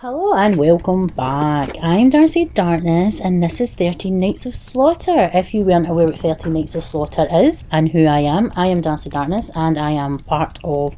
Hello and welcome back. I'm Darkside Darkness and this is 13 Nights of Slaughter. If you weren't aware what 13 Nights of Slaughter is and who I am Darkside Darkness and I am part of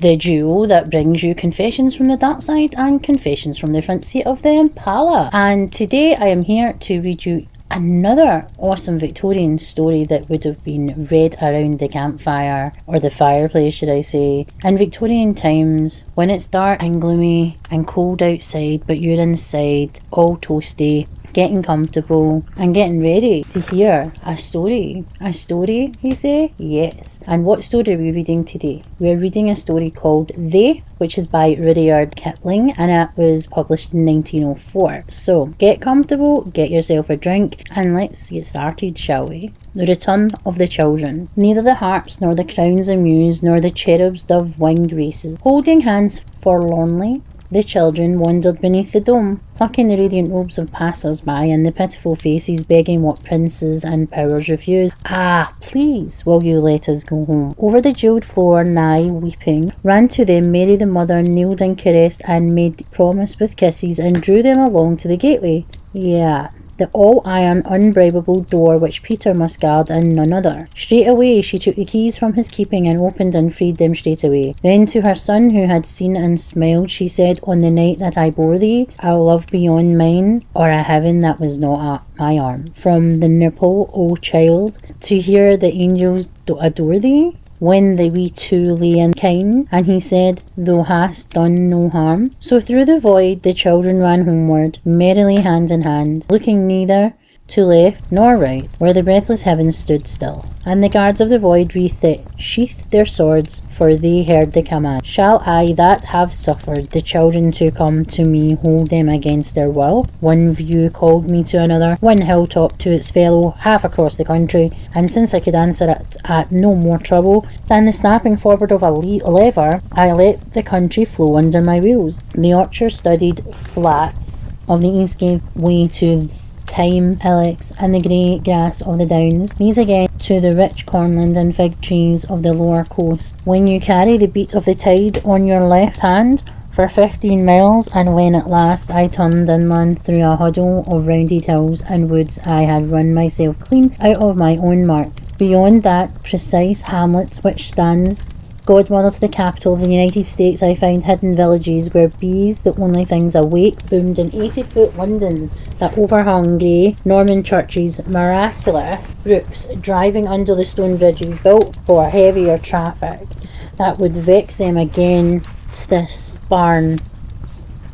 the duo that brings you Confessions from the Darkside and Confessions from the Front Seat of the Impala. And today I am here to read you another awesome Victorian story that would have been read around the campfire, or the fireplace should I say, in Victorian times when it's dark and gloomy and cold outside but you're inside, all toasty, getting comfortable and getting ready to hear a story. A story, you say? Yes. And what story are we reading today? We're reading a story called They, which is by Rudyard Kipling, and it was published in 1904. So get comfortable, get yourself a drink, and let's get started, shall we? The Return of the Children. Neither the harps nor the crowns amused, nor the cherubs dove-winged races. Holding hands forlornly, the children wandered beneath the dome, plucking the radiant robes of passers-by and the pitiful faces begging what princes and powers refused. Ah, please, will you let us go home? Over the jewelled floor, nigh weeping, ran to them Mary the mother, kneeled and caressed and made promise with kisses and drew them along to the gateway. Yeah, the all-iron, unbribable door which Peter must guard and none other. Straight away she took the keys from his keeping and opened and freed them straight away. Then to her son, who had seen and smiled, she said, on the night that I bore thee, a love beyond mine, or a heaven that was not at my arm. From the nipple, O child, to hear the angels adore thee, when the wee two lay in kine, and he said, thou hast done no harm. So through the void the children ran homeward, merrily hand in hand, looking neither to left nor right, where the breathless heavens stood still. And the guards of the void sheathed their swords, for they heard the command. Shall I that have suffered the children to come to me hold them against their will? One view called me to another, one hilltop to its fellow, half across the country, and since I could answer it at no more trouble than the snapping forward of a lever, I let the country flow under my wheels. The orchard-studded flats of the east gave way to thyme, ilex, and the grey grass of the downs, these again to the rich cornland and fig trees of the lower coast. When you carry the beat of the tide on your left hand for 15 miles, and when at last I turned inland through a huddle of rounded hills and woods, I had run myself clean out of my own mark. Beyond that precise hamlet which stands godmother to the capital of the United States, I found hidden villages where bees, the only things awake, boomed in 80-foot Londons that overhung grey Norman churches, miraculous brooks driving under the stone bridges built for heavier traffic that would vex them against this barn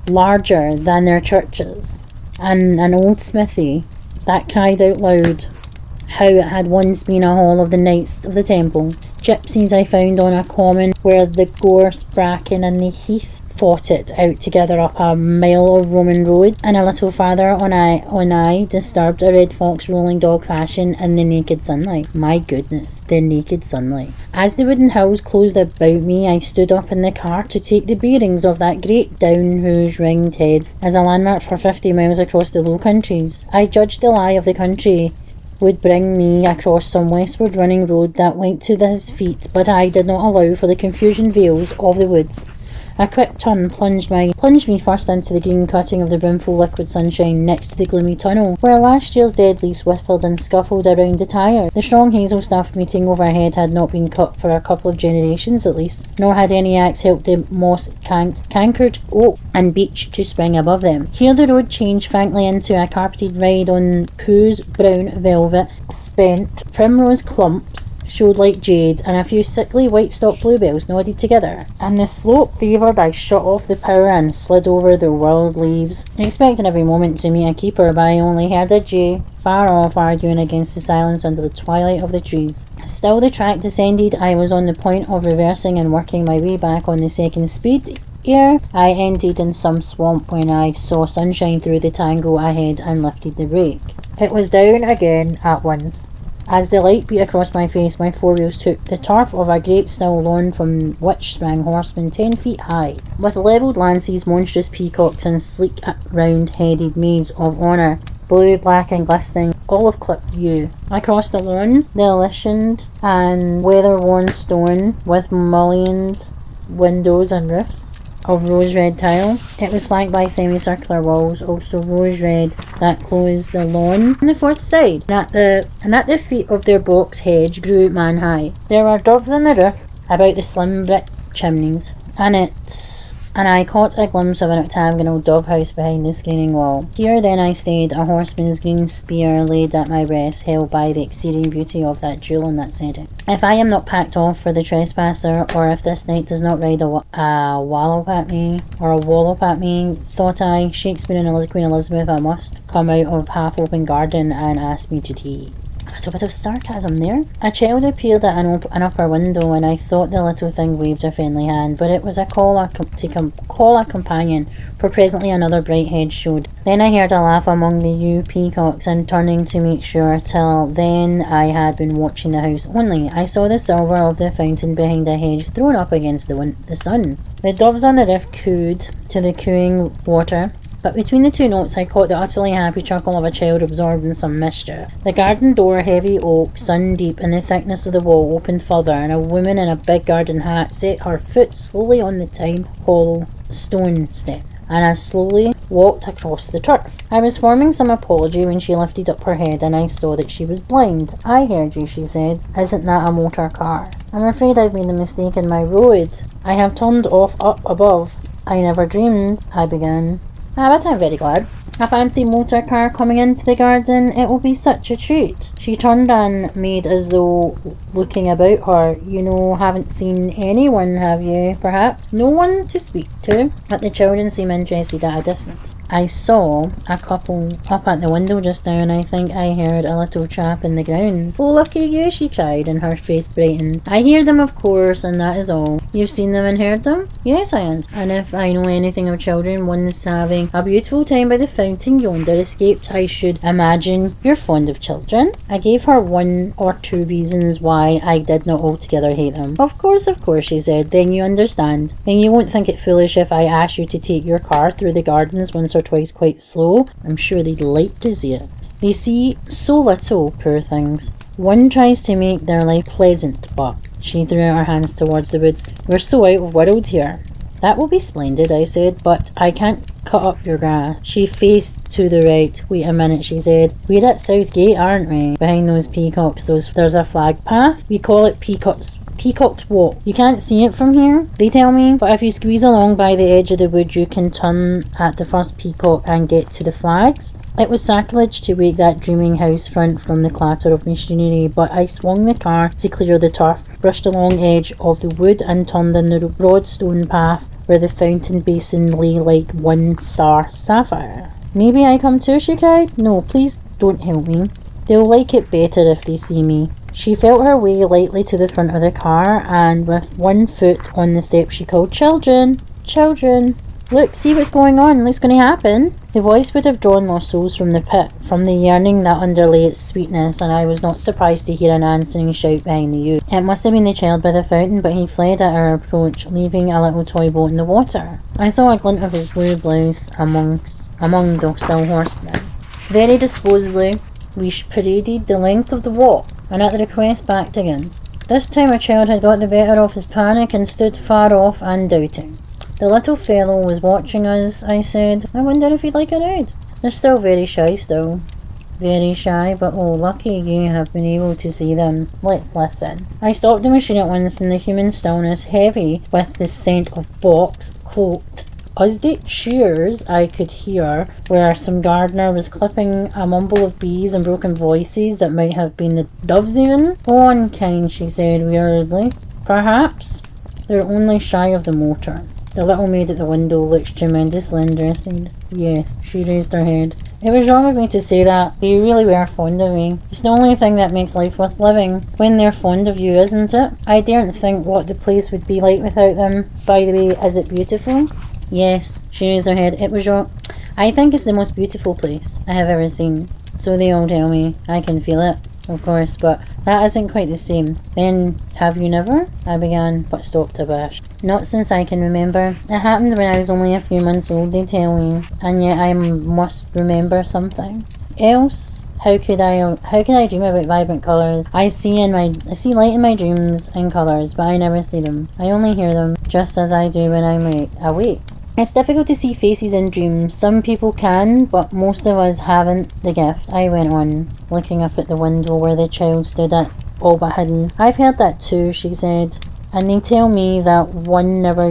larger than their churches, and an old smithy that cried out loud how it had once been a hall of the Knights of the Temple. Gypsies I found on a common where the gorse, bracken and the heath fought it out together up a mile of Roman road, and a little farther on I disturbed a red fox rolling dog fashion in the naked sunlight. My goodness, the naked sunlight. As the wooden hills closed about me, I stood up in the car to take the bearings of that great down whose ringed head is a landmark for 50 miles across the Low Countries. I judged the lie of the country would bring me across some westward running road that went to his feet, but I did not allow for the confusion veils of the woods. A quick turn plunged me first into the green cutting of the brimful liquid sunshine next to the gloomy tunnel, where last year's dead leaves whiffled and scuffled around the tyre. The strong hazel stuff meeting overhead had not been cut for a couple of generations at least, nor had any axe helped the moss cankered oak and beech to spring above them. Here the road changed frankly into a carpeted ride on whose brown velvet bent primrose clumps showed like jade, and a few sickly white-stalked bluebells nodded together. And the slope favoured, I shut off the power and slid over the whirled leaves, expecting every moment to meet a keeper, but I only heard a jay far off arguing against the silence under the twilight of the trees. Still the track descended. I was on the point of reversing and working my way back on the second speed ere I ended in some swamp when I saw sunshine through the tangle ahead and lifted the brake. It was down again at once. As the light beat across my face, my four wheels took the turf of a great still lawn from which sprang horsemen 10 feet high, with levelled lances, monstrous peacocks, and sleek round-headed maids of honour, blue, black and glistening, olive-clipped yew. I crossed the lawn, the lichened and weather-worn stone, with mullioned windows and roofs, of rose red tile. It was flanked by semicircular walls, also rose red, that closed the lawn on the fourth side. And at the feet of their box hedge grew man high. There were doves on the roof about the slim brick chimneys, and I caught a glimpse of an octagonal dove house behind the screening wall. Here then I stayed, a horseman's green spear laid at my breast, held by the exceeding beauty of that jewel in that setting. If I am not packed off for the trespasser, or if this knight does not ride a wallop at me, thought I, Shakespeare and Queen Elizabeth, I must come out of half-open garden and ask me to tea. A little bit of sarcasm there. A child appeared at an upper window, and I thought the little thing waved a friendly hand, but it was a call a companion, for presently another bright head showed. Then I heard a laugh among the yew peacocks, and turning to make sure, till then I had been watching the house only, I saw the silver of the fountain behind a hedge thrown up against the sun. The doves on the roof cooed to the cooing water, but between the two notes I caught the utterly happy chuckle of a child absorbed in some mischief. The garden door, heavy oak, sun deep in the thickness of the wall, opened further, and a woman in a big garden hat set her foot slowly on the tiny hollow stone step, and as slowly walked across the turf. I was forming some apology when she lifted up her head, and I saw that she was blind. "I heard you," she said. "Isn't that a motor car?" "I'm afraid I've made a mistake in my road. I have turned off up above." "I never dreamed," I began. But I'm very glad. A fancy motor car coming into the garden, it will be such a treat." She turned and made as though looking about her. "You know, haven't seen anyone, have you, perhaps?" "No one to speak to, but the children seem interested at a distance. I saw a couple up at the window just now, and I think I heard a little chap in the grounds." "Oh, lucky you," she cried, and her face brightened. "I hear them, of course, and that is all." "You've seen them and heard them?" "Yes," I answered. "And if I know anything of children, one's having a beautiful time by the fountain yonder escaped, I should imagine. You're fond of children?" I gave her one or two reasons why I did not altogether hate them. Of course," she said. "Then you understand. Then you won't think it foolish if I ask you to take your car through the gardens once or twice quite slow. I'm sure they'd like to see it. They see so little, poor things. One tries to make their life pleasant, but..." She threw out her hands towards the woods. "We're so out of world here." "That will be splendid," I said, "but I can't cut up your grass." She faced to the right. "Wait a minute," she said. "We're at South Gate, aren't we? Behind those peacocks, there's a flag path. We call it Peacock's Walk. You can't see it from here, they tell me, but if you squeeze along by the edge of the wood, you can turn at the first peacock and get to the flags." It was sacrilege to wake that dreaming house front from the clatter of machinery, but I swung the car to clear the turf, brushed along edge of the wood, and turned in the broad stone path where the fountain basin lay like one star sapphire. "Maybe I come too?" she cried. "No, please don't help me. They'll like it better if they see me." She felt her way lightly to the front of the car, and with one foot on the step she called, "Children! Children! Look, see what's going on. What's going to happen?" The voice would have drawn lost souls from the pit, from the yearning that underlay its sweetness, and I was not surprised to hear an answering shout behind the youth. It must have been the child by the fountain, but he fled at our approach, leaving a little toy boat in the water. I saw a glint of his blue blouse among the still horsemen. Very disposedly, we paraded the length of the walk, and at the request backed again. This time a child had got the better of his panic and stood far off and doubting. "The little fellow was watching us," I said. "I wonder if he'd like a ride." "They're still very shy still." "Very shy, but oh, lucky you have been able to see them. Let's listen." I stopped the machine at once, in the human stillness, heavy with the scent of box, cloaked. Usdate shears I could hear, where some gardener was clipping a mumble of bees and broken voices that might have been the doves even. "Go on, kind," she said wearily. "Perhaps they're only shy of the motor." The little maid at the window looked tremendously interested. "Yes," she raised her head. "It was wrong of me to say that. They really were fond of me. It's the only thing that makes life worth living, when they're fond of you, isn't it? I daren't think what the place would be like without them. By the way, is it beautiful?" "Yes," she raised her head. "It was wrong. I think it's the most beautiful place I have ever seen. So they all tell me. I can feel it, of course, but that isn't quite the same." "Then, have you never?" I began, but stopped abashed. "Not since I can remember. It happened when I was only a few months old, they tell me, and yet I must remember something. Else How could I dream about vibrant colours? I see light in my dreams and colours, but I never see them. I only hear them, just as I do when I'm awake. It's difficult to see faces in dreams. Some people can, but most of us haven't the gift. I went on, looking up at the window where the child stood at, all but hidden. I've heard that too, she said. And they tell me that one never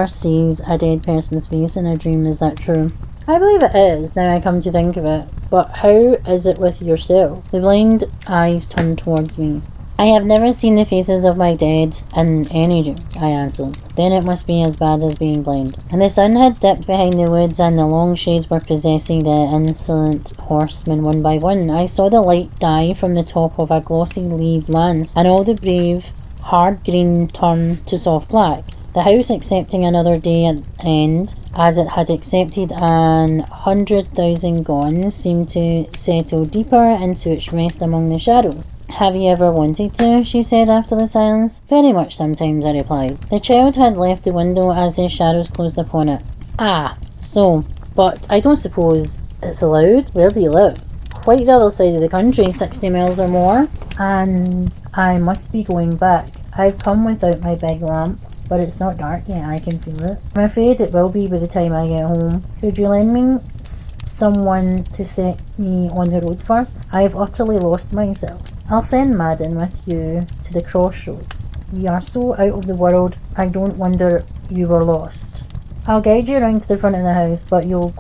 sees a dead person's face in a dream. Is that true? I believe it is, now I come to think of it. But how is it with yourself? The blind eyes turned towards me. I have never seen the faces of my dead in any dream, I answered. Then it must be as bad as being blind. And the sun had dipped behind the woods, and the long shades were possessing the insolent horsemen one by one. I saw the light die from the top of a glossy-leaved lance, and all the brave, hard green turn to soft black. The house, accepting another day at end, as it had accepted 100,000 gone, seemed to settle deeper into its rest among the shadows. Have you ever wanted to? She said after the silence. Very much sometimes, I replied. The child had left the window as the shadows closed upon it. Ah, so, but I don't suppose it's allowed? Where do you live? Quite the other side of the country, 60 miles or more. And I must be going back. I've come without my big lamp, but it's not dark yet, I can feel it. I'm afraid it will be by the time I get home. Could you lend me someone to set me on the road first? I've utterly lost myself. I'll send Madden with you to the crossroads. We are so out of the world, I don't wonder you were lost. I'll guide you around to the front of the house, but you'll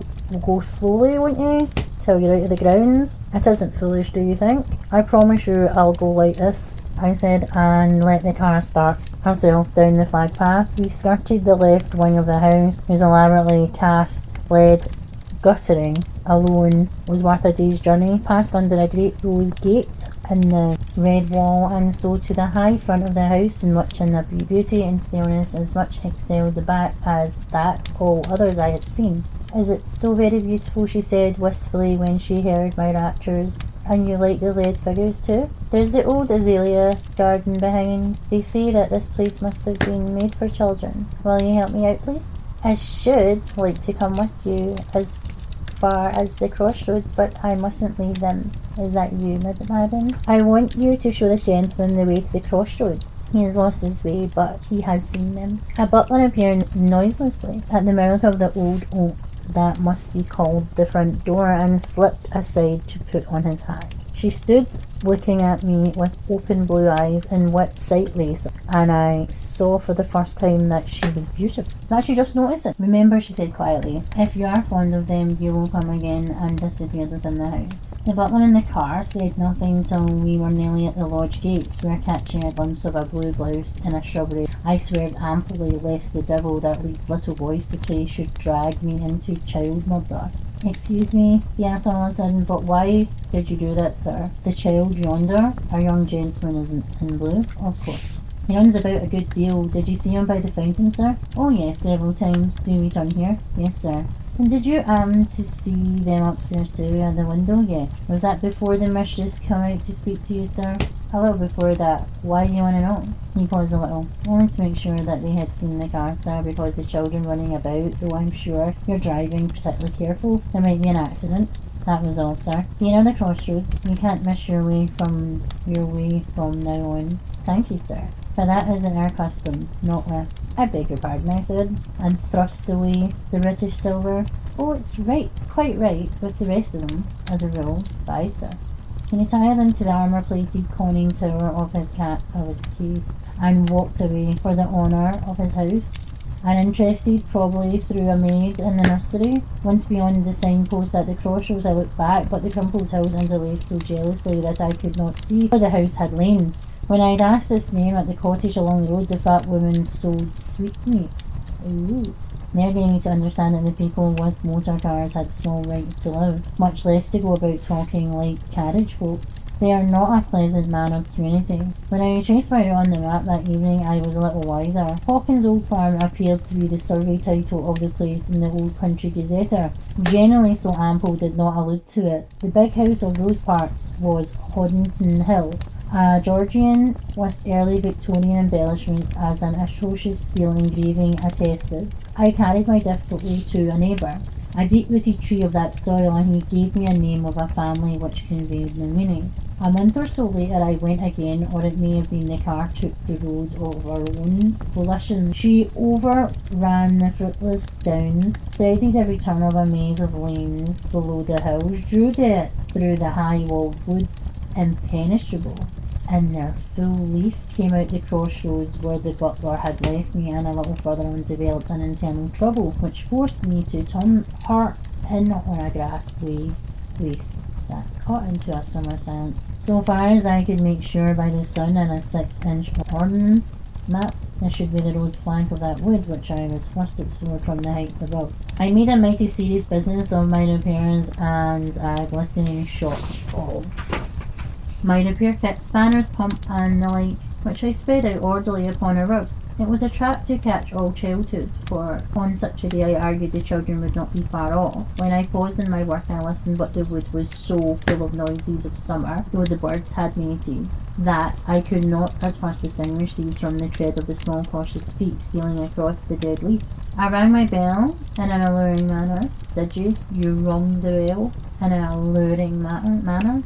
go slowly, won't you? Till you're out of the grounds. It isn't foolish, do you think? I promise you I'll go like this, I said, and let the car start herself down the flag path. We skirted the left wing of the house, whose elaborately cast lead guttering alone was worth a day's journey, passed under a great rose gate in the red wall, and so to the high front of the house, in which in the beauty and stillness as much excelled the back as that all others I had seen. Is it so very beautiful? She said wistfully when she heard my raptures. And you like the lead figures too? There's the old azalea garden behind. They say that this place must have been made for children. Will you help me out, please? I should like to come with you as far as the crossroads, but I mustn't leave them. Is that you, Madam? I want you to show this gentleman the way to the crossroads. He has lost his way, but he has seen them. A butler appeared noiselessly at the mouth of the old oak that must be called the front door, and slipped aside to put on his hat. She stood looking at me with open blue eyes and wet sight lace, and I saw for the first time that she was beautiful. That she just noticed it. Remember, she said quietly, if you are fond of them, you will come again, and disappeared within the house. The butler in the car said nothing till we were nearly at the lodge gates, where, catching a glimpse of a blue blouse in a shrubbery, I swerved amply lest the devil that leads little boys to pray should drag me into child murder. Excuse me, he asked all of a sudden, but why did you do that, sir? The child yonder, our young gentleman, isn't in blue? Of course. He runs about a good deal. Did you see him by the fountain, sir? Oh yes, several times. Do we turn here? Yes, sir. And did you to see them upstairs too, at the window? Yeah. Was that before the mistress come out to speak to you, sir? A little before that. Why do you want to know? He paused a little. Only to make sure that they had seen the car, sir, because the children running about, though I'm sure you're driving particularly careful, there might be an accident. That was all, sir. Here are the crossroads. You can't miss your way from now on. Thank you, sir. But that isn't our custom. Not with. I beg your pardon, I said, and thrust away the British silver. Oh, it's right, quite right, with the rest of them, as a rule. Bye, sir. He retired into the armour-plated conning tower of his case, and walked away for the honour of his house. Uninterested, probably, through a maid in the nursery. Once beyond the signpost at the crossroads, I looked back, but the crumpled hills interlaced so jealously that I could not see where the house had lain. When I'd asked this name at the cottage along the road, the fat woman sold sweetmeats. Ooh. They're getting me to understand that the people with motor cars had small right to live, much less to go about talking like carriage folk. They are not a pleasant mannered community. When I retraced my route on the map that evening, I was a little wiser. Hawkins Old Farm appeared to be the survey title of the place in the Old Country Gazetteer. Generally so ample did not allude to it. The big house of those parts was Hoddington Hill, a Georgian with early Victorian embellishments, as an atrocious steel engraving attested. I carried my difficulty to a neighbour. a deep-rooted tree of that soil, and he gave me a name of a family which conveyed no meaning. A month or so later I went again, or it may have been the car took the road of her own volition. She overran the fruitless downs, threaded every turn of a maze of lanes below the hills, drew it through the high-walled woods, impenetrable. In their full leaf, came out the crossroads where the butler had left me, and a little further on developed an internal trouble, which forced me to turn her in on a grass waste that cut into a summer silence. So far as I could make sure by the sun and a 6-inch ordnance map, this should be the road flank of that wood, which I was first explored from the heights above. I made a mighty serious business of my repairs and a glittering shot of my repair kit, spanners, pump, and the like, which I spread out orderly upon a rug. It was a trap to catch all childhood, for on such a day I argued the children would not be far off. When I paused in my work I listened, but the wood was so full of noises of summer, though the birds had mated, that I could not at first distinguish these from the tread of the small cautious feet stealing across the dead leaves. I rang my bell in an alluring manner. Did you? You rung the bell in an alluring manner?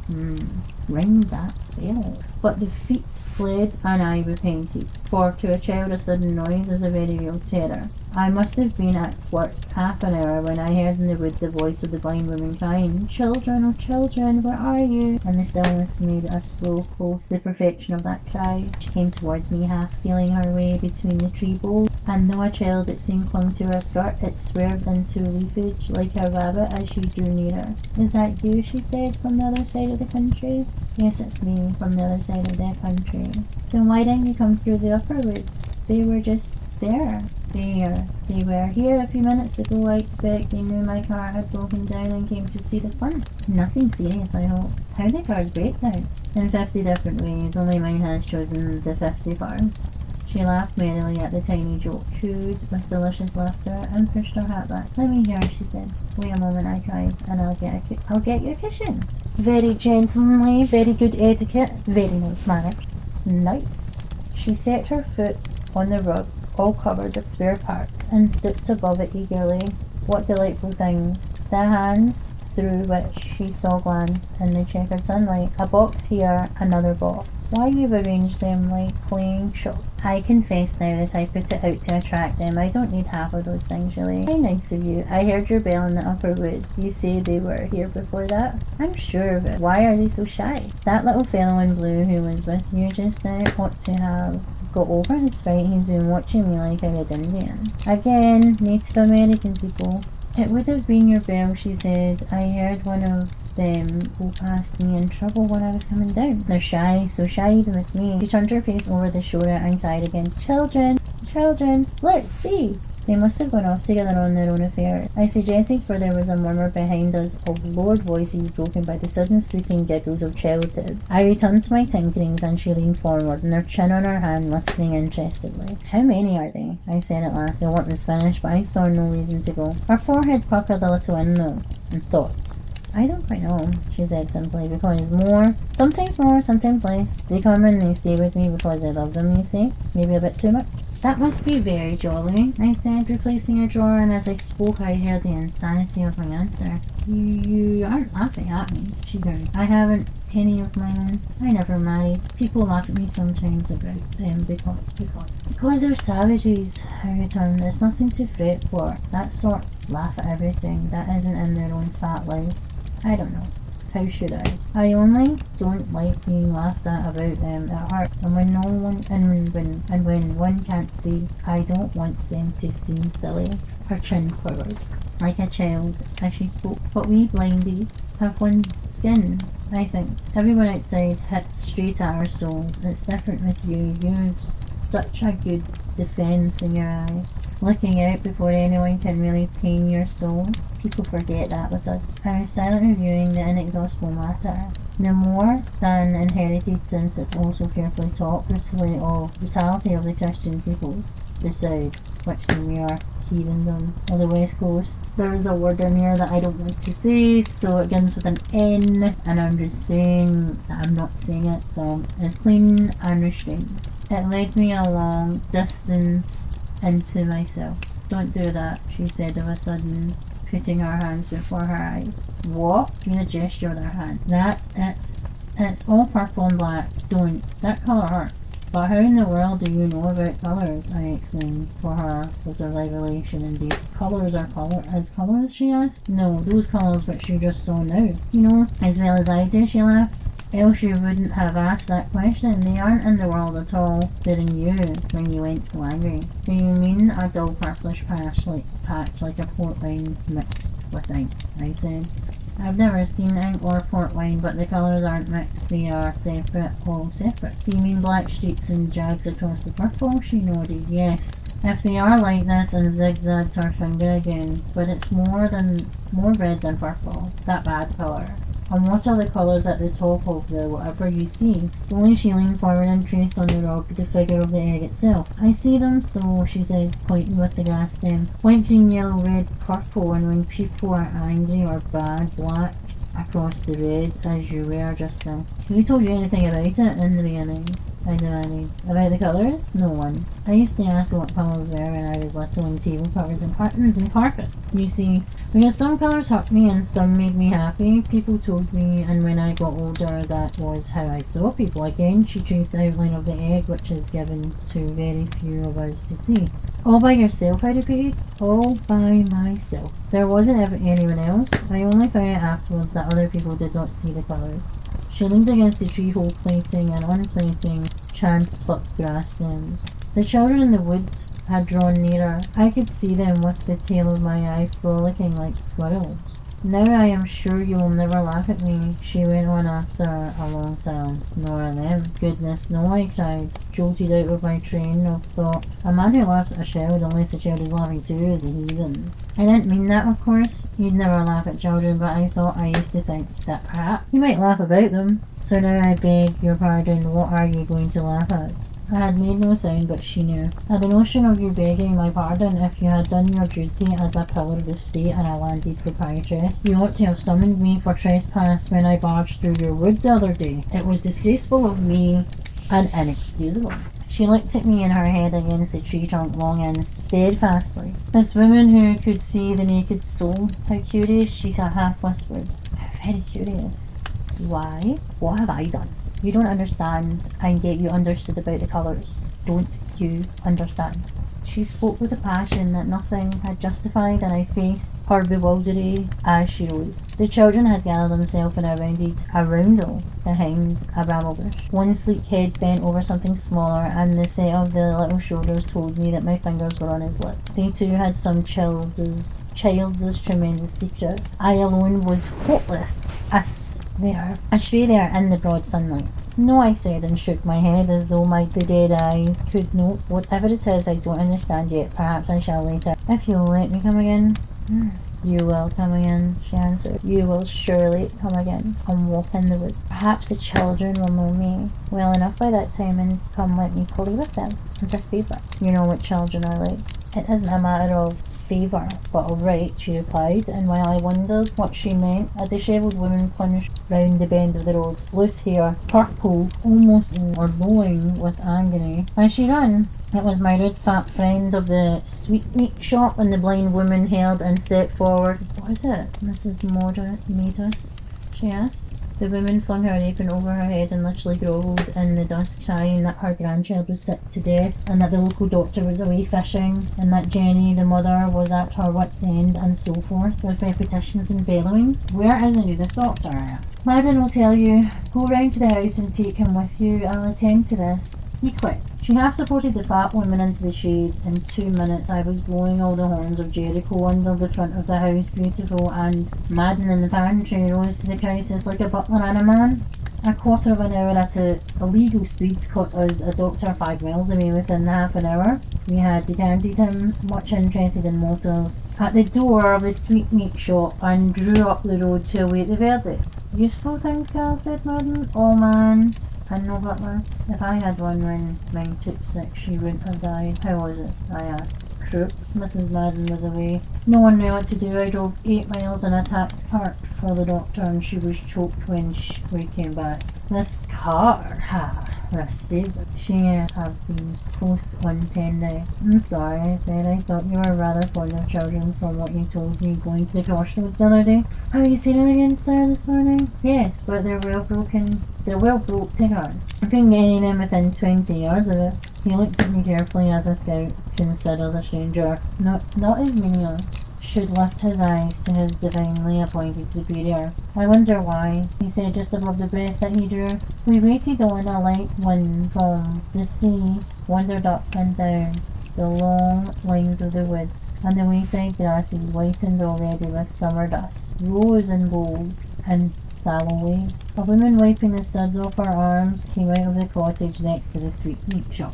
Ring that bell. But the feet fled and I repented, for to a child a sudden noise is a very real terror. I must have been at work half an hour when I heard in the wood the voice of the blind woman crying, "Children, oh children, where are you?" And the stillness made a slow, close, the perfection of that cry. She came towards me, half feeling her way between the tree boles, and though a child it seemed clung to her skirt, it swerved into leafage like a rabbit as she drew nearer. "Is that you?" she said, "from the other side of the country?" "Yes, it's me, from the other side of the country." "Then why didn't you come through the upper woods? They were just there." They were here a few minutes ago. I expect they knew my car had broken down and came to see the fun. Nothing serious, I hope. How did cars break down? In 50 different ways, only mine has chosen the 51st. She laughed merrily at the tiny joke, chewed with delicious laughter, and pushed her hat back. "Let me hear," she said. "Wait a moment," I cried, "and I'll get you a cushion." Very gentlemanly, very good etiquette, very nice manners. Nice. She set her foot on the rug, all covered with spare parts, and stooped above it eagerly. What delightful things! The hands through which she saw glanced in the checkered sunlight. A box here, another box. Why you've arranged them like playing shop. I confess now that I put it out to attract them. I don't need half of those things really. How nice of you. I heard your bell in the upper wood. You say they were here before that? I'm sure of it. Why are they so shy? That little fellow in blue who was with you just now ought to have got over his fright. He's been watching me like a good Indian. Again, Native American people. It would have been your bell, she said. I heard one of them go past me in trouble when I was coming down. They're shy, so shy even with me. She turned her face over the shoulder and cried again, "Children, children, look, see!" They must have gone off together on their own affairs. I suggested, for there was a murmur behind us of lowered voices broken by the sudden squeaking giggles of childhood. I returned to my tinkerings and she leaned forward, and her chin on her hand, listening interestedly. "How many are they?" I said at last. The work was finished, but I saw no reason to go. Her forehead puckered a little in though, and thought. "I don't quite know," she said simply, "because more, sometimes less. They come and they stay with me because I love them, you see. Maybe a bit too much." "That must be very jolly," I said, replacing her drawer, and as I spoke I heard the insanity of my answer. You aren't laughing at me," she grinned. "I haven't any of my own. I never married. People laugh at me sometimes about them because they're savages," I returned. "There's nothing to fret for. That sort laugh at everything that isn't in their own fat lives. I don't know. How should I? I only don't like being laughed at about them. It hurts. And when no one when one can't see, I don't want them to seem silly." Her chin quivered like a child as she spoke. "But we blindies have one skin, I think. Everyone outside hits straight at our souls. It's different with you. You've such a good defence in your eyes. Looking out before anyone can really pain your soul. People forget that with us." I was silent, reviewing the inexhaustible matter. The more than inherited, since it's also carefully taught, brutality of the Christian peoples, besides which the mere heathendom of the West Coast. There is a word in here that I don't want to say, so it begins with an N, and I'm just saying that I'm not saying it, so it's clean and restrained. It led me a long distance into myself. "Don't do that," she said of a sudden, putting her hands before her eyes. What? Doing a gesture with her hand. It's all purple and black. Don't. That colour hurts. But how in the world do you know about colours? I explained. For her was a revelation indeed. Colours are colours, she asked. No, those colours which you just saw now. You know, as well as I do, she laughed. Else you wouldn't have asked that question. They aren't in the world at all. They're in you when you went so angry. Do you mean a dull purplish patch like a port wine mixed with ink? I said. I've never seen ink or port wine, but the colours aren't mixed, they are separate, all separate. Do you mean black streaks and jags across the purple? She nodded, yes. If they are like this, and zigzagged her finger again, but it's more red than purple, that bad colour. And what are the colours at the top of the whatever you see? Slowly she leaned forward and traced on the rock the figure of the egg itself. I see them so, she said, pointing with the grass stem. White, green, yellow, red, purple, and when people are angry or bad, black across the red, as you were just now. Who told you anything about it in the beginning? I demanded. About the colours? No one. I used to ask what colours were when I was little in table covers and patterns and carpet. You see, because some colours hurt me and some made me happy, people told me, and when I got older that was how I saw people again. She traced the outline of the egg, which is given to very few of us to see. All by yourself, I repeated. All by myself. There wasn't ever anyone else. I only found out afterwards that other people did not see the colours. She leaned against the tree hole, plating and unplating chance-plucked grass stems. The children in the wood had drawn nearer. I could see them with the tail of my eye frolicking like squirrels. Now I am sure you will never laugh at me, she went on after a long silence. Nor at them. Goodness, no, I cried, jolted out of my train of thought. A man who laughs at a child, unless the child is laughing too, is a heathen. I didn't mean that, of course. You'd never laugh at children, but I thought I used to think that perhaps you might laugh about them. So now I beg your pardon, what are you going to laugh at? I had made no sound, but she knew. At the notion of you begging my pardon, if you had done your duty as a pillar of the state and a landed proprietress, you ought to have summoned me for trespass when I barged through your wood the other day. It was disgraceful of me and inexcusable. She looked at me and her head against the tree trunk long and steadfastly. This woman who could see the naked soul, how curious, she half whispered. How very curious. Why? What have I done? You don't understand, and yet you understood about the colours. Don't you understand? She spoke with a passion that nothing had justified, and I faced her bewildered as she rose. The children had gathered themselves in a roundel behind a bramble bush. One sleek head bent over something smaller, and the set of the little shoulders told me that my fingers were on his lip. They too had some child's tremendous secret. I alone was hopeless, astray there in the broad sunlight. No, I said, and shook my head as though the dead eyes could note. Whatever it is, I don't understand yet. Perhaps I shall later. If you'll let me come again. You will come again, she answered. You will surely come again and walk in the wood. Perhaps the children will know me well enough by that time and come let me play with them as a favour. You know what children are like. It isn't a matter of favour, but of right, she replied, and while I wondered what she meant, a dishevelled woman plunged round the bend of the road, loose hair, purple, almost or glowing with agony. As she ran, it was my rude fat friend of the sweetmeat shop, and the blind woman held and stepped forward. What is it, Mrs. Modest? She asked. The woman flung her apron over her head and literally grovelled in the dusk, crying that her grandchild was sick to death, and that the local doctor was away fishing, and that Jenny, the mother, was at her wit's end, and so forth, with repetitions and bellowings. Where is the newest doctor? Madden will tell you. Go round to the house and take him with you. I'll attend to this. He quit. She half supported the fat woman into the shade. In 2 minutes I was blowing all the horns of Jericho under the front of the house, beautiful, and Madden in the pantry rose to the crisis like a butler and a man. A quarter of an hour at its illegal speeds caught us a doctor 5 miles away within half an hour. We had decanted him, much interested in motors, at the door of the sweetmeat shop and drew up the road to await the verdict. Useful things, Carl, said Madden. Oh man. And no butler. If I had one when mine took sick, she wouldn't have died. How was it? I asked. Crook. Mrs. Madden was away. No one knew what to do. I drove 8 miles in a taxed cart for the doctor, and she was choked when we came back. This car, ha! received. She have been close on 10 now. I'm sorry, I said. I thought you were rather fond of children from what you told me going to the crossroads the other day. Have you seen it again, sir, this morning? Yes, but they're well broke to cars. I couldn't get any of them within 20 yards of it. He looked at me carefully as a scout considers a stranger. Not as many should lift his eyes to his divinely appointed superior. I wonder why, he said just above the breath that he drew. We waited on a light wind from the sea, wandered up and down the long lines of the wood, and the wayside grasses whitened already with summer dust, rose and bold and sallow waves. A woman wiping the suds off her arms came out of the cottage next to the sweetmeat shop.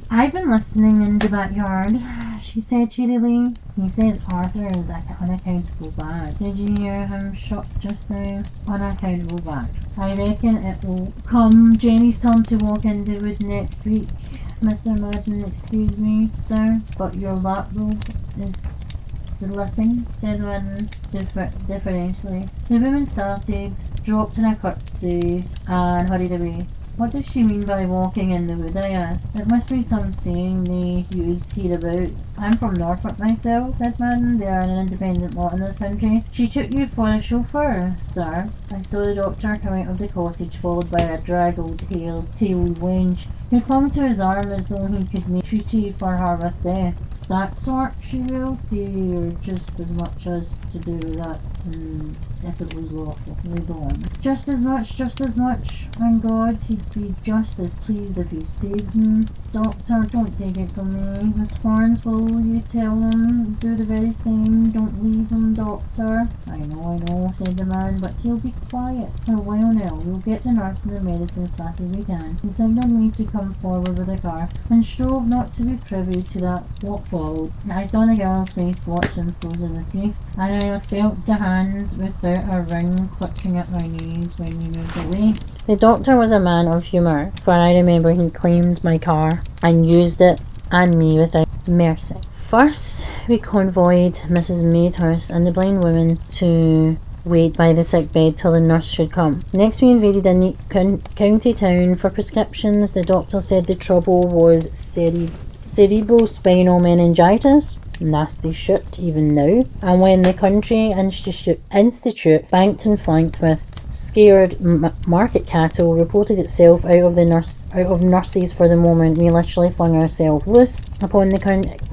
I've been listening in the backyard, she said cheerily. He says Arthur is an unaccountable bad. Did you hear him shot just now? Unaccountable bad. I reckon it will come Jenny's turn to walk in the wood next week. Mr. Madden, excuse me, sir, but your lap robe is slipping, said Madden deferentially. The woman started, dropped in a curtsy, and hurried away. What does she mean by walking in the wood, I asked. It must be some saying they use hereabouts. I'm from Norfolk myself, said Madden. They are an independent lot in this country. She took you for a chauffeur, sir. I saw the doctor come out of the cottage, followed by a draggled, tailed wench, who clung to his arm as though he could make treaty for her with death. That sort, she will, dear, just as much as to do with that, if it was lawful. Lead on. Just as much, and God, he'd be just as pleased if you saved him. Doctor, don't take it from me. Miss Florence, will you tell him, do the very same, don't leave him, doctor? I know, said the man, but he'll be quiet. For a while now, we'll get the nurse and the medicine as fast as we can. He signalled me to come forward with the car, and strove not to be privy to that what followed. I saw the girl's face blotched and frozen with grief, and I felt the hand without a ring clutching at my knees when we moved away. The doctor was a man of humour, for I remember he claimed my car and used it and me without mercy. First, we convoyed Mrs. Madehurst and the blind woman to wait by the sick bed till the nurse should come. Next, we invaded a neat county town for prescriptions. The doctor said the trouble was cerebrospinal meningitis. Nasty shit even now. And when the country institute, banked and flanked with scared market cattle, reported itself out of nurses for the moment, we literally flung ourselves loose upon the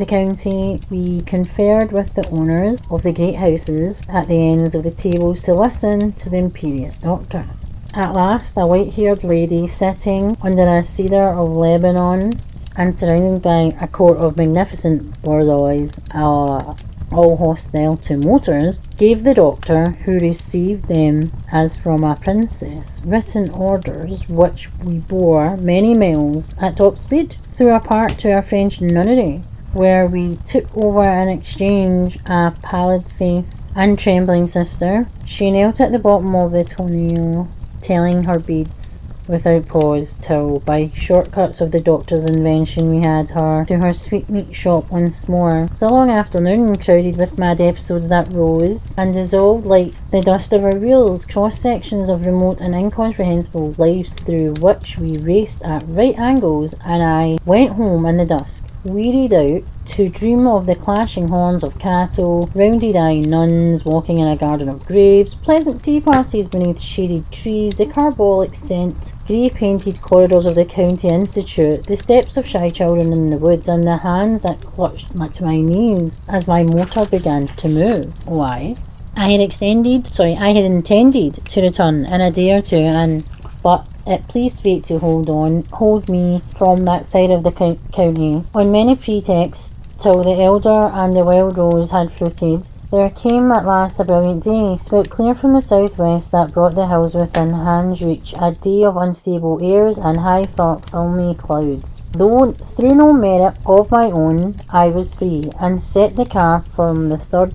county. We conferred with the owners of the great houses at the ends of the tables to listen to the imperious doctor. At last, a white-haired lady sitting under a cedar of Lebanon and surrounded by a court of magnificent Bordeaux, all hostile to motors, gave the doctor, who received them as from a princess, written orders which we bore many miles at top speed through a park to a French nunnery, where we took over and exchanged a pallid-faced and trembling sister. She knelt at the bottom of the tonneau, telling her beads without pause, till by shortcuts of the doctor's invention we had her to her sweetmeat shop once more. It was a long afternoon, crowded with mad episodes that rose and dissolved like the dust of our wheels, cross-sections of remote and incomprehensible lives through which we raced at right angles, and I went home in the dusk, wearied out, to dream of the clashing horns of cattle, rounded-eyed nuns walking in a garden of graves, pleasant tea parties beneath shaded trees, the carbolic scent, grey-painted corridors of the county institute, the steps of shy children in the woods, and the hands that clutched to my knees as my motor began to move. Why? I had intended to return in a day or two, but it pleased fate to hold me from that side of the county, on many pretexts, till the elder and the wild rose had fruited. There came at last a brilliant day, swept clear from the southwest, that brought the hills within hand's reach, a day of unstable airs and high filmy clouds. Though through no merit of my own, I was free, and set the car for the third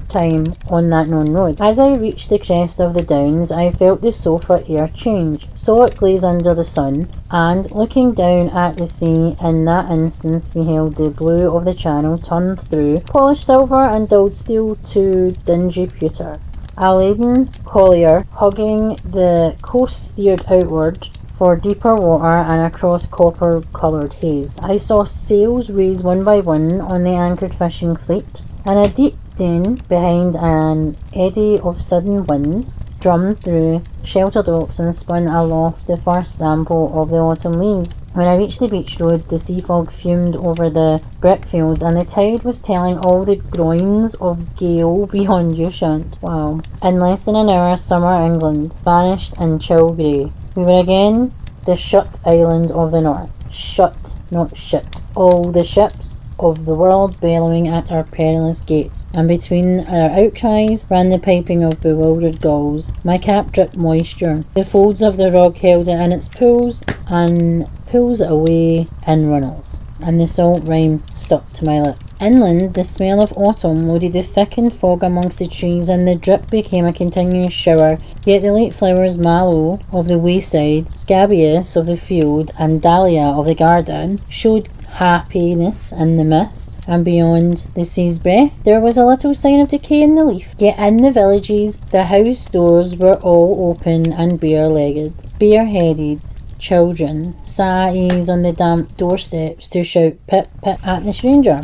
time on that known road. As I reached the crest of the downs, I felt the sofa air change, saw it glaze under the sun, and, looking down at the sea, in that instant beheld the blue of the channel turned through polished silver and dulled steel to dingy pewter. A laden collier hugging the coast steered outward for deeper water and across copper-coloured haze. I saw sails raise one by one on the anchored fishing fleet, and a deep din behind an eddy of sudden wind drummed through sheltered oaks and spun aloft the first sample of the autumn leaves. When I reached the beach road, the sea fog fumed over the brickfields, and the tide was telling all the groins of gale beyond Ushant. Wow. In less than an hour, summer England vanished in chill grey. We were again the shut island of the north. Shut, not shit. All the ships of the world bellowing at our perilous gates, and between our outcries ran the piping of bewildered gulls. My cap dripped moisture. The folds of the rug held it in its pools and pulls it away in runnels, and the salt rime stuck to my lip. Inland, the smell of autumn loaded the thickened fog amongst the trees, and the drip became a continuous shower, yet the late flowers mallow of the wayside, scabious of the field, and dahlia of the garden showed happiness in the mist, and beyond the sea's breath there was a little sign of decay in the leaf. Yet in the villages the house doors were all open, and bare-headed children sat at ease on the damp doorsteps to shout pip pip at the stranger.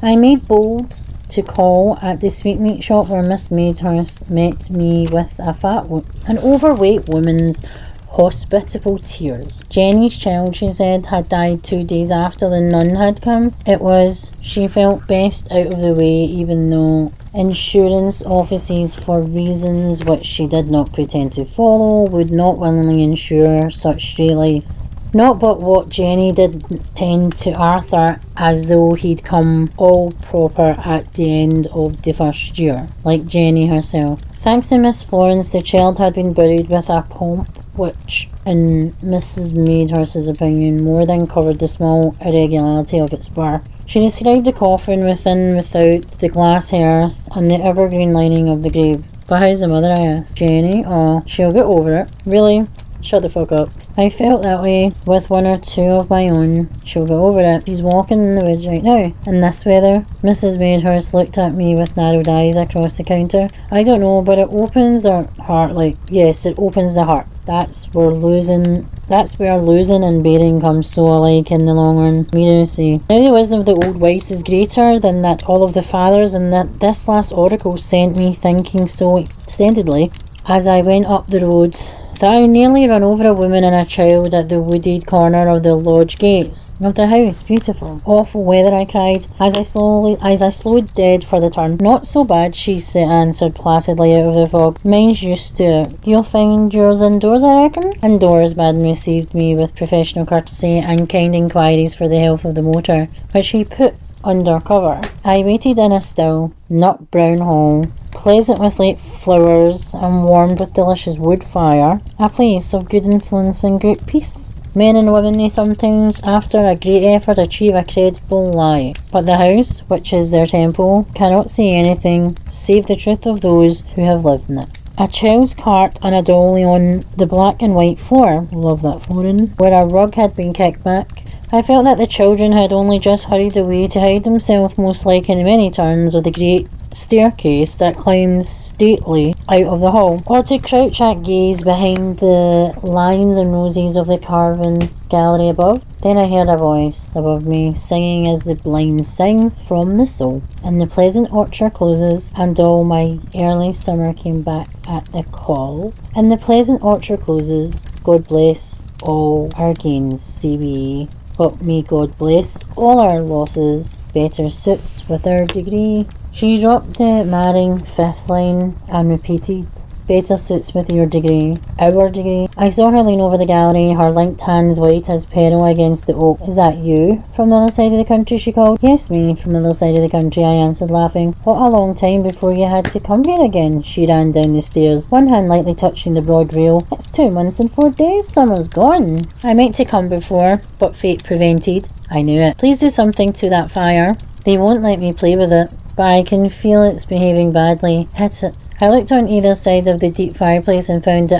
I made bold to call at the sweetmeat shop, where Miss Madehurst met me with an overweight woman's hospitable tears. Jenny's child, she said, had died 2 days after the nun had come. It was, she felt, best out of the way, even though insurance offices, for reasons which she did not pretend to follow, would not willingly insure such stray lives. Not but what Jenny did tend to Arthur as though he'd come all proper at the end of the first year, like Jenny herself. Thanks to Miss Florence, the child had been buried with a pomp which, in Mrs. Madehurst's opinion, more than covered the small irregularity of its birth. She described the coffin within, without, the glass hearse, and the evergreen lining of the grave. But how's the mother, I asked. Jenny? Oh, she'll get over it. Really? Shut the fuck up. I felt that way with one or two of my own. She'll get over it. She's walking in the woods right now. In this weather? Mrs. Madehurst looked at me with narrowed eyes across the counter. I don't know, but it opens our heart. Yes, it opens the heart. That's where losing and bearing comes so alike in the long run. We do see. Now the wisdom of the old wives is greater than that all of the fathers, and that this last oracle sent me thinking so extendedly as I went up the road, that I nearly ran over a woman and a child at the wooded corner of the lodge gates of the house. Beautiful. Awful weather, I cried, as I slowed dead for the turn. Not so bad, she answered placidly out of the fog. Mine's used to it. You'll find yours indoors, I reckon? Indoors. Madam received me with professional courtesy and kind inquiries for the health of the motor, which he put under cover. I waited in a still, nut brown hall, pleasant with late flowers and warmed with delicious wood fire, a place of good influence and great peace. Men and women, they sometimes, after a great effort, achieve a creditable lie, but the house, which is their temple, cannot say anything save the truth of those who have lived in it. A child's cart and a dolly on the black and white floor, love that flooring, where a rug had been kicked back. I felt that the children had only just hurried away to hide themselves, most like in many turns of the great staircase that climbed stately out of the hall, or to crouch at gaze behind the lines and roses of the carven gallery above. Then I heard a voice above me, singing as the blind sing from the soul. And the pleasant orchard closes, and all my early summer came back at the call. And the pleasant orchard closes, God bless all our gains, CBE. But may God bless all our losses, better suits with our degree. She dropped the marring fifth line and repeated, better suits with your degree, our degree. I saw her lean over the gallery, her linked hands white as peril against the oak. Is that you from the other side of the country, she called. Yes, me from the other side of the country, I answered, laughing. What a long time before you had to come here again. She ran down the stairs, one hand lightly touching the broad rail. It's 2 months and 4 days, summer's gone. I meant to come before, but fate prevented. I knew it. Please do something to that fire. They won't let me play with it, but I can feel it's behaving badly. Hit it. I looked on either side of the deep fireplace and found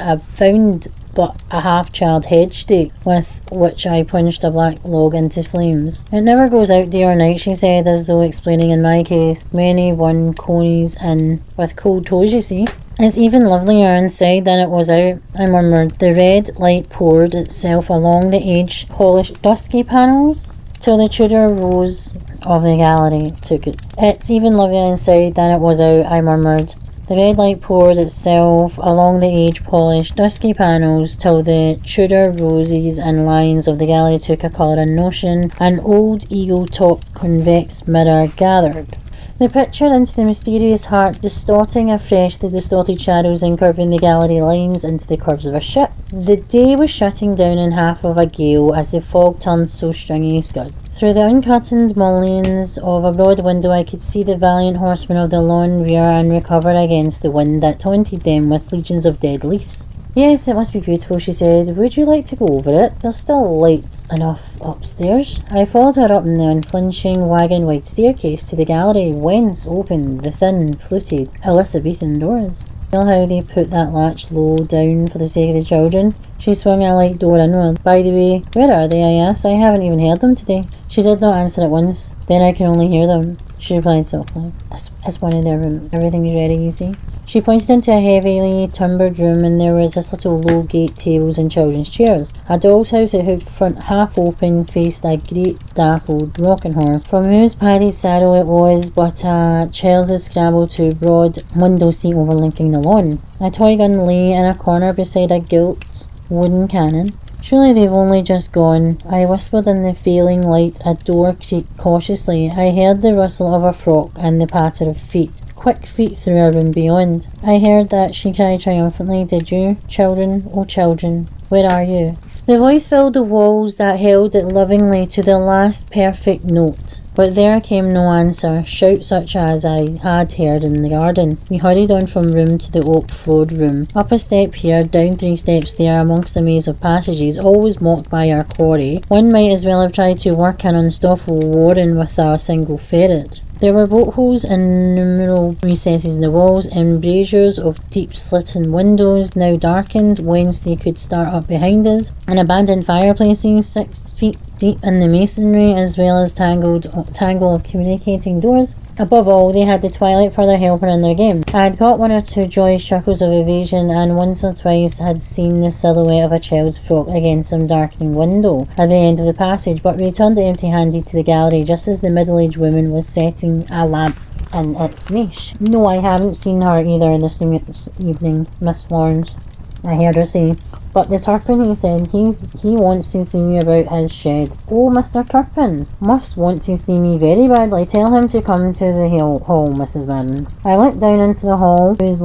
but a half-charred hedge stake, with which I punched a black log into flames. It never goes out day or night, she said, as though explaining in my case. Many one conies in with cold toes, you see. It's even lovelier inside than it was out, I murmured. The red light poured itself along the age-polished dusky panels till the Tudor rose of the gallery took it. It's even lovelier inside than it was out, I murmured. The red light poured itself along the age-polished dusky panels till the Tudor roses and lines of the gallery took a colour and notion. An old eagle-topped convex mirror gathered the picture into the mysterious heart, distorting afresh the distorted shadows and curving the gallery lines into the curves of a ship. The day was shutting down in half of a gale as the fog turned so stringy scud. Through the uncurtained mullions of a broad window I could see the valiant horsemen of the lawn rear and recover against the wind that taunted them with legions of dead leaves. Yes, it must be beautiful, she said. Would you like to go over it? There's still light enough upstairs. I followed her up the unflinching wagon-wide staircase to the gallery, whence opened the thin, fluted Elizabethan doors. Feel how they put that latch low down for the sake of the children? She swung a light door inward. By the way, where are they? I asked. I haven't even heard them today. She did not answer at once. Then I can only hear them. She replied softly. That's one in their room. Everything's ready, you see. She pointed into a heavily timbered room, and there was this little low gate tables and children's chairs. A doll's house at hooked front half open faced a great dappled rocking horse, from whose padded saddle it was but a child's scramble to a broad window seat overlooking the lawn. A toy gun lay in a corner beside a gilt wooden cannon. Surely they've only just gone. I whispered in the failing light. A door creaked cautiously. I heard the rustle of a frock and the patter of feet. Quick feet through a room beyond. I heard that, she cried triumphantly. Did you? Children, oh children, where are you? The voice filled the walls that held it lovingly to the last perfect note. But there came no answer, shout such as I had heard in the garden. We hurried on from room to the oak-floored room. Up a step here, down 3 steps there, amongst a maze of passages, always mocked by our quarry. One might as well have tried to work an unstoppable warren with a single ferret. There were bolt holes in innumerable recesses in the walls, embrasures of deep slitten windows, now darkened, whence they could start up behind us, and abandoned fireplaces 6 feet deep in the masonry, as well as tangle of communicating doors. Above all, they had the twilight for their helper in their game. I had caught 1 or 2 joyous chuckles of evasion, and once or twice had seen the silhouette of a child's frock against some darkening window at the end of the passage, but returned empty-handed to the gallery just as the middle-aged woman was setting a lamp in its niche. No, I haven't seen her either this evening, Miss Florence, I heard her say. But the Turpin, he said, he wants to see me about his shed. Oh, Mr. Turpin must want to see me very badly. Tell him to come to the hall, Mrs. Vernon. I looked down into the hall, whose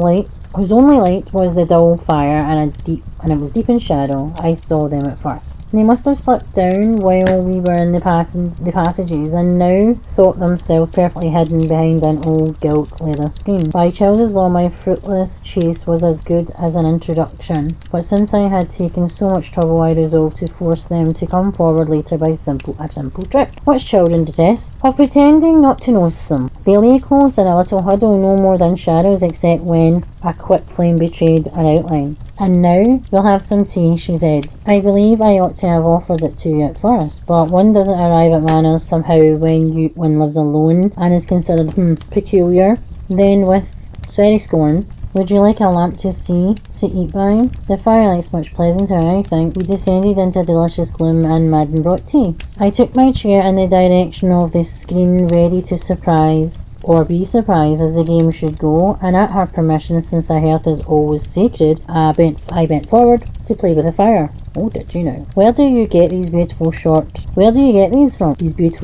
only light was the dull fire, and it was deep in shadow. I saw them at first. They must have slipped down while we were in the passages, and now thought themselves perfectly hidden behind an old gilt leather screen. By Child's law, my fruitless chase was as good as an introduction, but since I had taken so much trouble, I resolved to force them to come forward later by a simple trick, which children detest, of pretending not to notice them. They lay close in a little huddle, no more than shadows, except when a quick flame betrayed an outline. And now we'll have some tea, she said. I believe I ought to have offered it to you at first, but one doesn't arrive at manners somehow when one lives alone and is considered peculiar. Then with very scorn, would you like a lamp to eat by? The firelight's much pleasanter, I think. We descended into delicious gloom, and Madam brought tea. I took my chair in the direction of the screen, ready to surprise or be surprised as the game should go, and at her permission, since our hearth is always sacred, I bent forward to play with the fire. Oh, did you know? Where do you get these beautiful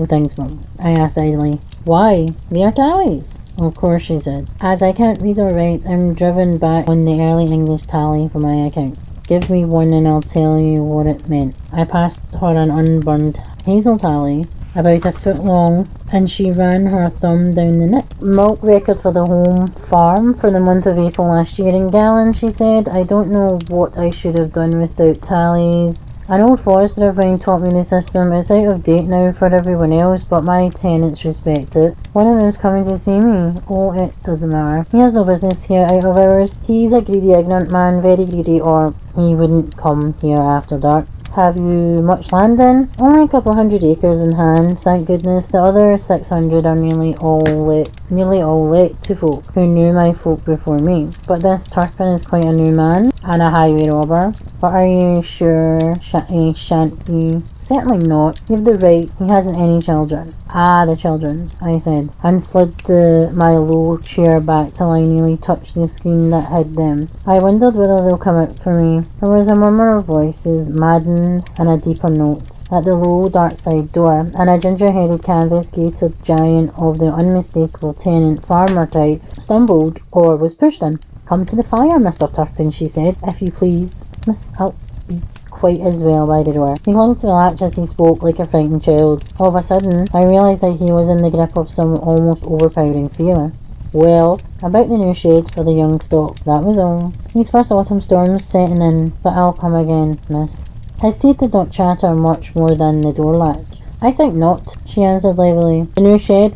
things from? I asked idly. Why, they are tallies. Of course, she said. As I can't read or write, I'm driven back on the early English tally for my accounts. Give me one and I'll tell you what it meant. I passed her an unburned hazel tally, about a foot long, and she ran her thumb down the neck. Milk record for the home farm for the month of April last year in gallons, she said. I don't know what I should have done without tallies. An old forester of mine taught me the system. It's out of date now for everyone else, but my tenants respect it. One of them's coming to see me. Oh, it doesn't matter. He has no business here out of hours. He's a greedy, ignorant man, very greedy, or he wouldn't come here after dark. Have you much land then? Only a couple hundred acres in hand, thank goodness. The other 600 are nearly all let to folk who knew my folk before me. But this Turpin is quite a new man, and a highway robber. But are you sure he shan't be? Certainly not. You've the right. He hasn't any children. Ah, the children, I said, and slid my low chair back till I nearly touched the screen that hid them. I wondered whether they'll come out for me. There was a murmur of voices, maddens, and a deeper note at the low Darkside door, and a ginger-headed canvas-gaitered giant of the unmistakable tenant farmer type stumbled or was pushed in. Come to the fire, Mr. Turpin, she said, if you please. Miss, I'll be quite as well by the door. He clung to the latch as he spoke like a frightened child. All of a sudden, I realised that he was in the grip of some almost overpowering fear. Well, about the new shade for the young stock, that was all. These first autumn storms setting in, but I'll come again, miss. His teeth did not chatter much more than the door latch. I think not, she answered levelly. The new shed?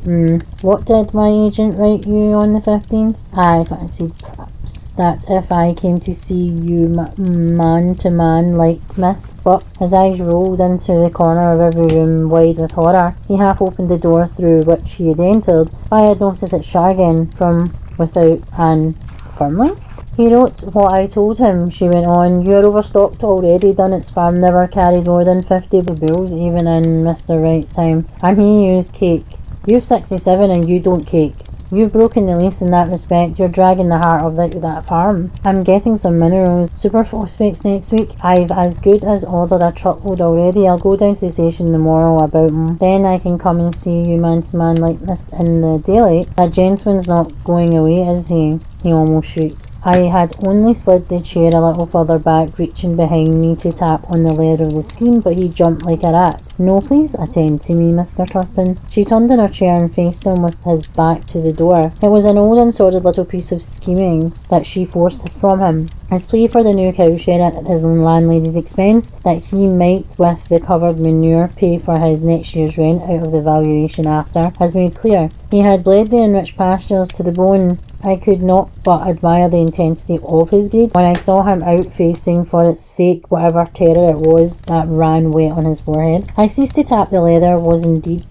What did my agent write you on the 15th? I fancied perhaps that if I came to see you man to man like miss. But his eyes rolled into the corner of every room wide with horror. He half opened the door through which he had entered. I had noticed it shut again from without and firmly. He wrote what I told him, she went on. You're overstocked already. Dunnett's farm never carried more than 50 bulls, even in Mr. Wright's time. And he used cake. You've 67 and you don't cake. You've broken the lease in that respect. You're dragging the heart of that farm. I'm getting some minerals, superphosphates next week. I've as good as ordered a truckload already. I'll go down to the station tomorrow about 'em. Then I can come and see you man to man like this in the daylight. That gentleman's not going away, is he? He almost shrieked. I had only slid the chair a little further back, reaching behind me to tap on the leather of the screen, but he jumped like a rat. No, please attend to me, Mr. Turpin. She turned in her chair and faced him with his back to the door. It was an old and sordid little piece of scheming that she forced from him. His plea for the new cowshed at his landlady's expense, that he might, with the covered manure, pay for his next year's rent out of the valuation after, has made clear. He had bled the enriched pastures to the bone. I could not but admire the intensity of his greed when I saw him out facing for its sake whatever terror it was that ran wet on his forehead. I ceased to tap the leather, was indeed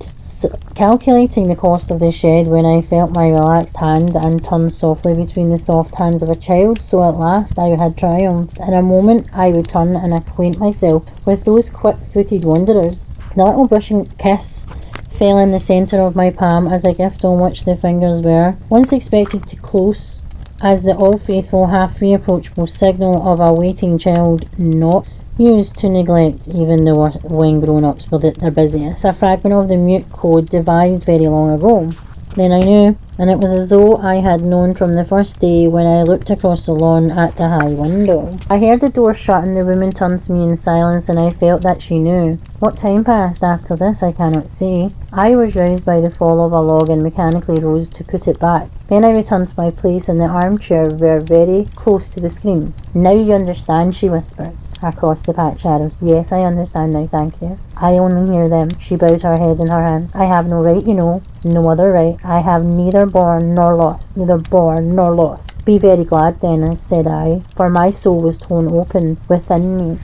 calculating the cost of the shed when I felt my relaxed hand and turned softly between the soft hands of a child. So at last I had triumphed. In a moment I would turn and acquaint myself with those quick-footed wanderers. The little brushing kiss fell in the centre of my palm as a gift on which the fingers were, once expected to close as the all-faithful, half-reapproachable signal of a waiting child, not used to neglect even when grown-ups were at their busiest, a fragment of the mute code devised very long ago. Then I knew, and it was as though I had known from the first day when I looked across the lawn at the high window. I heard the door shut and the woman turned to me in silence, and I felt that she knew. What time passed after this I cannot say. I was roused by the fall of a log and mechanically rose to put it back. Then I returned to my place in the armchair very close to the screen. Now you understand, she whispered across the patch shadows. Yes, I understand now, thank you. I only hear them. She bowed her head in her hands. I have no right, you know. No other right. I have neither born nor lost. Neither born nor lost. Be very glad, Dennis, said I, for my soul was torn open within me.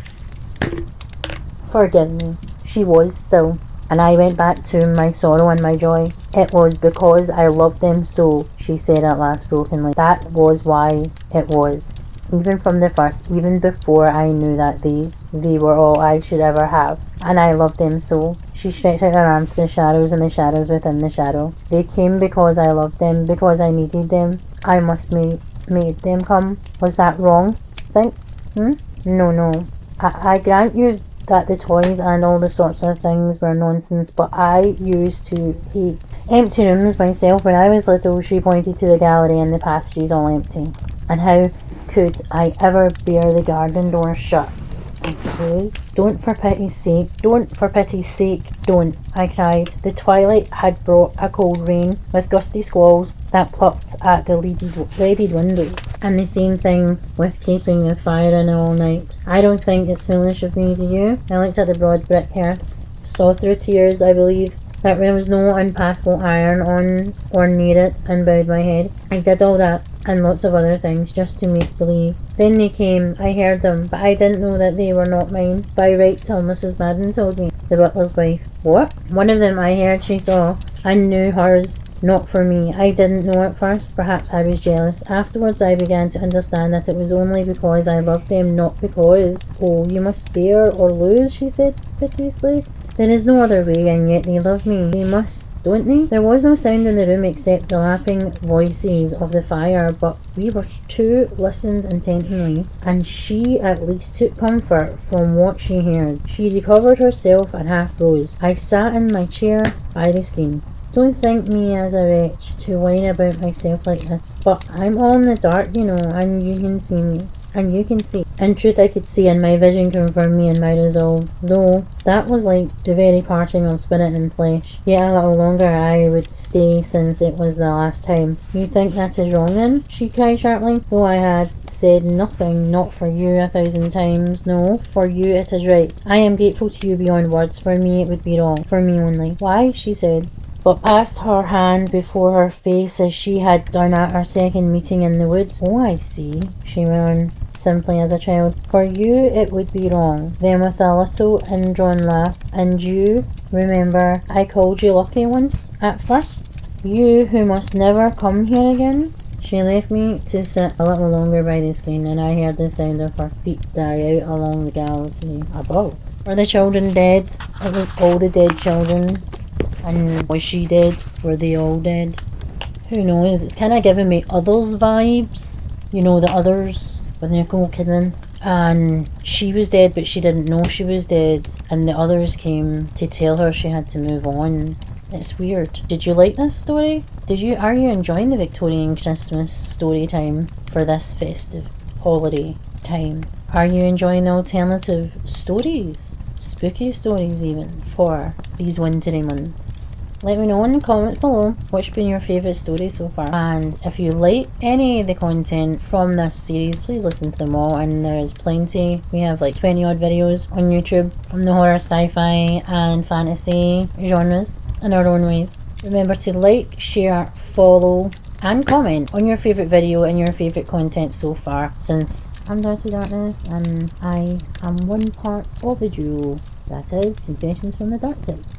Forgive me. She was still, and I went back to my sorrow and my joy. It was because I loved them so, she said at last brokenly. That was why it was. Even from the first, even before I knew that they were all I should ever have. And I loved them so. She stretched out her arms to the shadows and the shadows within the shadow. They came because I loved them, because I needed them. I must made them come. Was that wrong? Think? No. I grant you that the toys and all the sorts of things were nonsense, but I used to hate empty rooms myself. When I was little, she pointed to the gallery and the passages all empty. And how could I ever bear the garden door shut? I suppose. Don't for pity's sake, don't, I cried. The twilight had brought a cold rain with gusty squalls that plucked at the leaded windows. And the same thing with keeping the fire in all night. I don't think it's foolish of me, do you? I looked at the broad brick hearth, saw through tears, I believe, that there was no unpassable iron on or near it, and bowed my head. I did all that. and lots of other things just to make believe. Then they came, I heard them, but I didn't know that they were not mine. By right till Mrs. Madden told me, the butler's wife. What? One of them I heard she saw, and knew hers, not for me. I didn't know at first, perhaps I was jealous. Afterwards I began to understand that it was only because I loved them, not because. Oh, you must bear or lose, she said piteously. There is no other way, and yet they love me. They must, don't they? There was no sound in the room except the lapping voices of the fire, but we were two listened intently, and she at least took comfort from what she heard. She recovered herself and half rose. I sat in my chair by the screen. Don't think me as a wretch to whine about myself like this, but I'm all in the dark, you know, and you can see me. And you can see. In truth, I could see, and my vision confirmed me in my resolve. Though, that was like the very parting of spirit and flesh. Yet a little longer I would stay, since it was the last time. You think that is wrong then? She cried sharply. Though I had said nothing, not for you 1,000 times. No, for you it is right. I am grateful to you beyond words. For me it would be wrong. For me only. Why? She said, but passed her hand before her face as she had done at our second meeting in the woods. Oh, I see, she went on, simply as a child. For you it would be wrong. Then with a little indrawn laugh, and you, remember, I called you lucky once, at first? You who must never come here again? She left me to sit a little longer by the screen, and I heard the sound of her feet die out along the gallery above. Were the children dead? It was all the dead children. And was she dead? Were they all dead? Who knows? It's kind of giving me Others vibes. You know, the Others with Nicole Kidman. And she was dead, but she didn't know she was dead. And the others came to tell her she had to move on. It's weird. Did you like this story? Are you enjoying the Victorian Christmas story time for this festive holiday time? Are you enjoying the alternative stories? Spooky stories even, for these wintry months? Let me know in the comments below what's been your favourite story so far, and if you like any of the content from this series, please listen to them all, and there is plenty. We have like 20 odd videos on YouTube from the horror, sci-fi and fantasy genres in our own ways. Remember to like, share, follow and comment on your favourite video and your favourite content so far, since I'm Darcy Darkness and I am one part of a duo, that is Confessions from the Darkside.